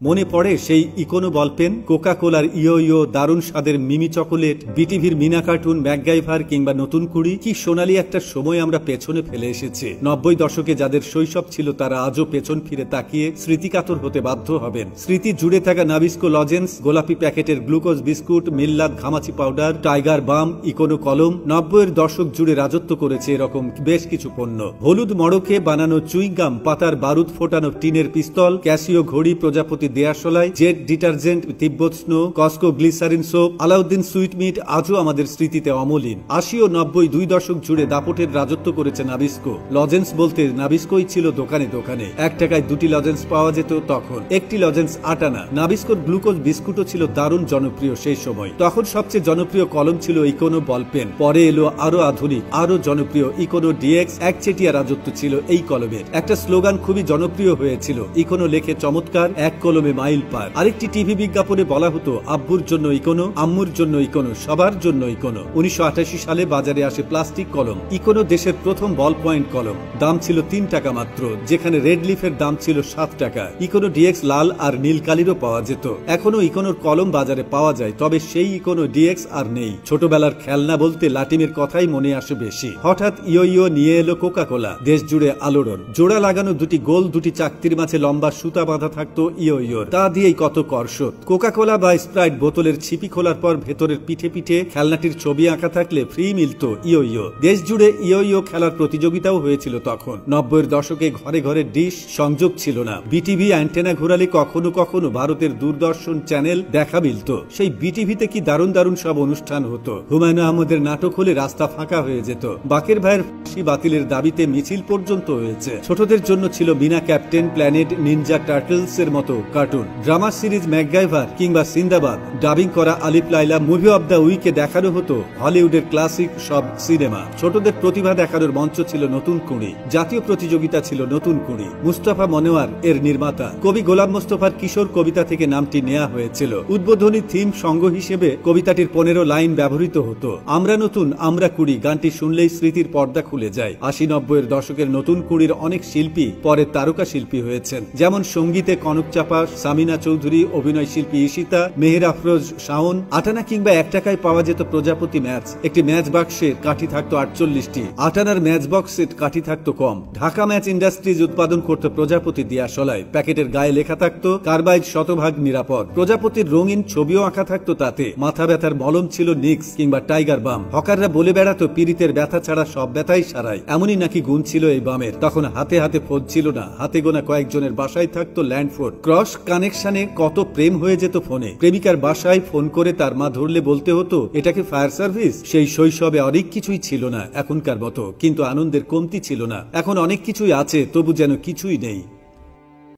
মনে পড়ে সেই ইকোনো বলপেন, কোকা কোলার ইয়ো ইয়ো, দারুণ স্বাদের মিমি চকোলেট, বিটিভির মিনা কার্টুন, ম্যাকগাইভার কিংবা নতুন কুড়ি। কি সোনালী একটা সময় আমরা পেছনে ফেলে এসেছি। 90 দশকে যাদের শৈশব ছিল তারা আজও পেছন ফিরে তাকিয়ে স্মৃতিকাতর হতে বাধ্য হবেন। স্মৃতি জুড়ে থাকা নাবিস্কো লজেন্স, গোলাপি প্যাকেটের গ্লুকোজ বিস্কুট, মিল্লাত ঘামাচি পাউডার, টাইগার বাম, ইকোনো কলম। 90-এর দশক জুড়ে রাজত্ব করেছে এরকম বেশ কিছু পণ্য। হলুদ মড়কে বানানো চুইংগাম, পাতার বারুদ ফোটানো টিনের পিস্তল, ক্যাসিও ঘড়ি, প্রজাপতি দেয়াশলাই, Jet detergent, Tibbet snow, Kasco glycerine soap, Alauddin sweetmeat আজও আমাদের স্মৃতিতে অমলিন। 80 ও 90 দুই দশক জুড়ে দাপটের রাজত্ব করেছে নাবিস্কো। লজেন্স বলতে নাবিস্কোই ছিল দোকানে দোকানে। 1 টাকায় 2টি লজেন্স পাওয়া যেত তখন। একটি লজেন্স 8 আনা। নাবিস্কোর গ্লুকোজ বিস্কুটও ছিল দারুণ জনপ্রিয় সেই সময়। তখন সবচেয়ে জনপ্রিয় কলম ছিল ইকোনো বলপেন। পরে এলো আরো আধুনিক, আরো জনপ্রিয় ইকোনো ডিএক্স। একচেটিয়া রাজত্ব ছিল এই কলমের। একটা স্লোগান খুবই জনপ্রিয় হয়েছিল, ইকোনো লেখে চমৎকার, এক কলমে মাইল পার। আরেকটি টিভি বিজ্ঞাপনে বলা হতো, আব্বুর জন্য ইকোনো, আম্মুর জন্য ইকোনো, সবার জন্য ইকোনো। 1988 সালে বাজারে আসে প্লাস্টিক কলম। ইকোনো দেশের প্রথম বল পয়েন্ট কলম। দাম ছিল 3 টাকা মাত্র, যেখানে রেড লিফের দাম ছিল 7 টাকা। ইকোনো ডিএক্স লাল আর নীল কালিরও পাওয়া যেত। এখনো ইকোনোর কলম বাজারে পাওয়া যায়, তবে সেই ইকোনো ডিএক্স আর নেই। ছোটবেলার খেলনা বলতে লাটিমের কথাই মনে আসে বেশি। হঠাৎ ইয়ো ইয়ো নিয়ে এলো কোকা কোলা। দেশ জুড়ে আলোড়ন। জোড়া লাগানো দুটি গোল, দুটি চাকতির মাঝে লম্বা সুতা বাঁধা থাকতো ইয়ো ইয়োর। তা দিয়েই কত কর্ষত। কোকা কোলা বা স্প্রাইট বোতলের ছিপি খোলার পর ভেতরের পিঠে পিঠে খেলনাটির ছবি আঁকা থাকলে ফ্রি মিলত ইয়ো ইয়ো। দেশ জুড়ে ইয়ো ইয়ো খেলার প্রতিযোগিতাও হয়েছিল তখন। 90-এর দশকে ঘরে ঘরে ডিশ সংযোগ ছিল না। বিটিভি অ্যান্টেনা ঘোরালে কখনো কখনো ভারতের দূরদর্শন চ্যানেল দেখা মিলত। সেই বিটিভিতে কি দারুণ দারুণ সব অনুষ্ঠান হতো। হুমায়ুন আহমেদের নাটক হলে রাস্তা ফাঁকা হয়ে যেত। বাকের ভাইয়ের ফাঁসি বাতিলের দাবিতে মিছিল পর্যন্ত হয়েছে। ছোটদের জন্য ছিল বিনা ক্যাপ্টেন প্ল্যানেট, নিনজা টার্টলস এর মতো কার্টুন। ড্রামা সিরিজ ম্যাকগাইভার কিংবা সিন্দাবাদ, ডাবিং করা আলিফ লাইলা, মুভি অব দ্য উইকে দেখানো হতো হলিউডের ক্লাসিক সব সিনেমা। ছোটদের প্রতিভা দেখানোর মঞ্চ ছিল নতুন কুড়ি। জাতীয় প্রতিযোগিতা ছিল নতুন কুড়ি। মুস্তাফা মনোয়ার এর নির্মাতা। কবি গোলাম মোস্তফার কিশোর কবিতা থেকে নামটি নেওয়া হয়েছিল। উদ্বোধনী থিম সঙ্গ হিসেবে কবিতাটির 15 লাইন ব্যবহৃত হতো। আমরা নতুন, আমরা কুড়ি গানটি শুনলেই স্মৃতির পর্দা খুলে যায়। 80-90-এর দশকের নতুন কুড়ির অনেক শিল্পী পরে তারকা শিল্পী হয়েছেন, যেমন সঙ্গীতে কনক চাপা, সামিনা চৌধুরী, অভিনয় শিল্পী ঈশিতা, মেহের আফরোজ শাওন। 8 আনা কিংবা 1 টাকায় পাওয়া যেত প্রজাপতি ম্যাচ। একটি ম্যাচ বাক্সে কাঠি থাকতো 48টি। 8 আনার ম্যাচ বক্সে কাঠি থাকতো কম। ঢাকা ম্যাচ ইন্ডাস্ট্রিজ উৎপাদন করত প্রজাপতি দিয়াশলায়। প্যাকেটের গায়ে লেখা থাকতো কার্বাইড শতভাগ নিরাপদ। প্রজাপতির রঙিন ছবিও আঁকা থাকতো তাতে। মাথা ব্যথার মলম ছিল নিক্স কিংবা টাইগার বাম। হকাররা বলে বেড়াতো পীড়িতের ব্যথা ছাড়া সব ব্যথাই সারায়। এমনই নাকি গুণ ছিল এই বামের। তখন হাতে হাতে ফোন ছিল না, হাতে গোনা কয়েকজনের বাসায় থাকতো ল্যান্ড ফোন। ক্রস কানেকশনে কত প্রেম হয়ে যেত ফোনে। প্রেমিকার বাসায় ফোন করে তার মা ধরলে বলতে হতো এটাকে ফায়ার সার্ভিস। সেই শৈশবে অনেক কিছুই ছিল না এখনকার মতো, কিন্তু আনন্দের কমতি ছিল না। এখন অনেক কিছুই আছে, তবু যেন কিছুই নেই।